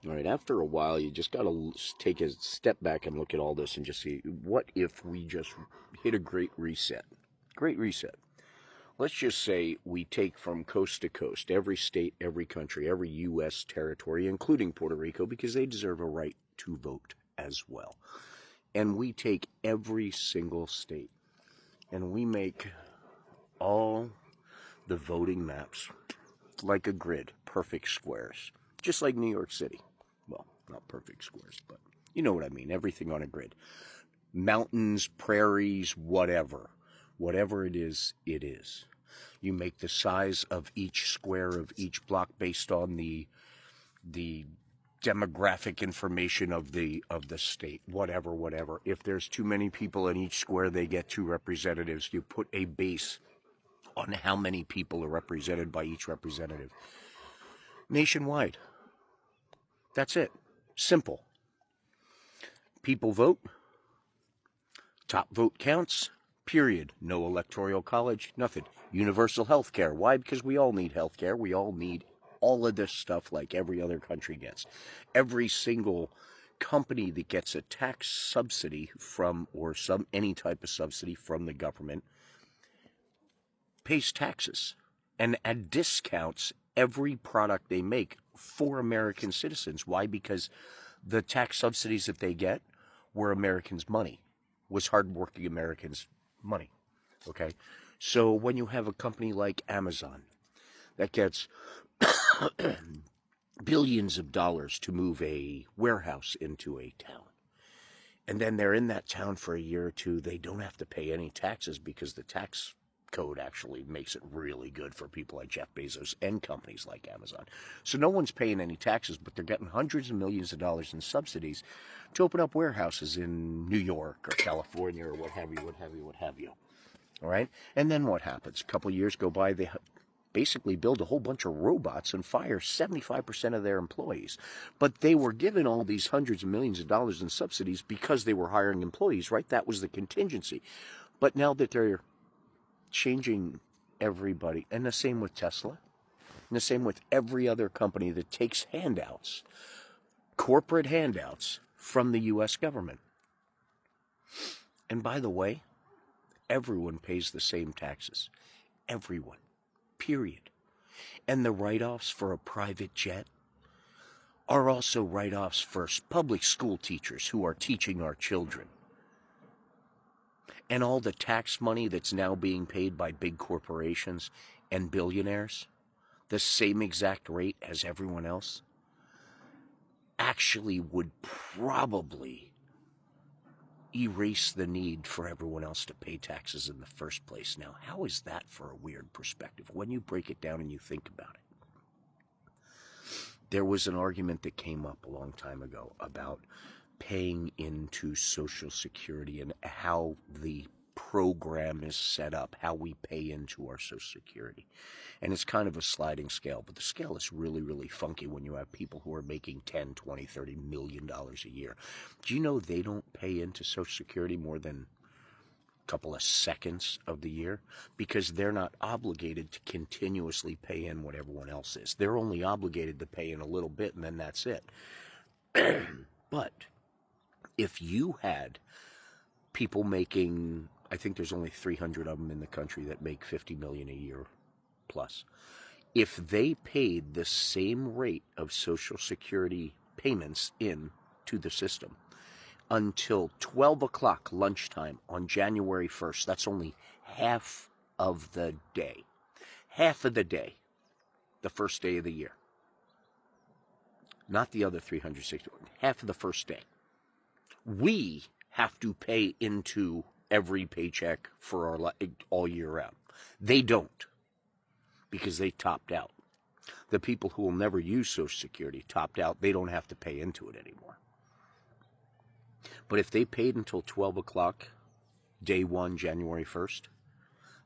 All right, after a while, you just got to take a step back and look at all this and just see, what if we just hit a great reset? Great reset. Let's just say we take from coast to coast, every state, every country, every U.S. territory, including Puerto Rico, because they deserve a right to vote as well. And we take every single state and we make all the voting maps like a grid, perfect squares, just like New York City. Well, not perfect squares, but you know what I mean. Everything on a grid. Mountains, prairies, whatever. Whatever it is, it is. You make the size of each square of each block based on the demographic information of the state, whatever. If there's too many people in each square, they get 2 representatives. You put a base on how many people are represented by each representative. Nationwide. That's it. Simple. People vote. Top vote counts. Period. No electoral college. Nothing. Universal health care. Why? Because we all need health care. We all need all of this stuff like every other country gets. Every single company that gets a tax subsidy from, or any type of subsidy from the government, pays taxes and discounts every product they make for American citizens. Why? Because the tax subsidies that they get were Americans' money, was hardworking Americans' money. Okay? So when you have a company like Amazon that gets billions of dollars to move a warehouse into a town, and then they're in that town for a year or two, they don't have to pay any taxes because the tax code actually makes it really good for people like Jeff Bezos and companies like Amazon. So no one's paying any taxes, but they're getting hundreds of millions of dollars in subsidies to open up warehouses in New York or California or what have you. All right? And then what happens? A couple of years go by, they basically build a whole bunch of robots and fire 75% of their employees. But they were given all these hundreds of millions of dollars in subsidies because they were hiring employees, right? That was the contingency. But now that they're changing everybody, and the same with Tesla, and the same with every other company that takes handouts, corporate handouts from the U.S. government. And by the way, everyone pays the same taxes. Everyone. Period. And the write-offs for a private jet are also write-offs for public school teachers who are teaching our children. And all the tax money that's now being paid by big corporations and billionaires, the same exact rate as everyone else, actually would probably erase the need for everyone else to pay taxes in the first place. Now, how is that for a weird perspective when you break it down and you think about it? There was an argument that came up a long time ago about paying into Social Security and how the program is set up, how we pay into our Social Security. And it's kind of a sliding scale, but the scale is really, really funky when you have people who are making 10, 20, 30 million dollars a year. Do you know they don't pay into Social Security more than a couple of seconds of the year? Because they're not obligated to continuously pay in what everyone else is. They're only obligated to pay in a little bit, and then that's it. But if you had people making, I think there's only 300 of them in the country that make 50 million a year plus. If they paid the same rate of Social Security payments in to the system until 12 o'clock lunchtime on January 1st, that's only half of the day. Half of the day, the first day of the year. Not the other 360, half of the first day. We have to pay into every paycheck for our all year round. They don't, because they topped out. The people who will never use Social Security topped out. They don't have to pay into it anymore. But if they paid until 12 o'clock, day one, January 1st,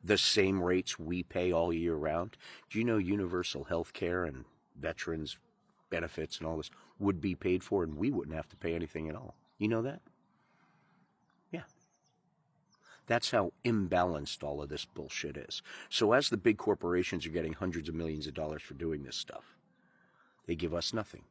the same rates we pay all year round, do you know universal health care and veterans benefits and all this would be paid for, and we wouldn't have to pay anything at all? You know that? Yeah. That's how imbalanced all of this bullshit is. So as the big corporations are getting hundreds of millions of dollars for doing this stuff, they give us nothing.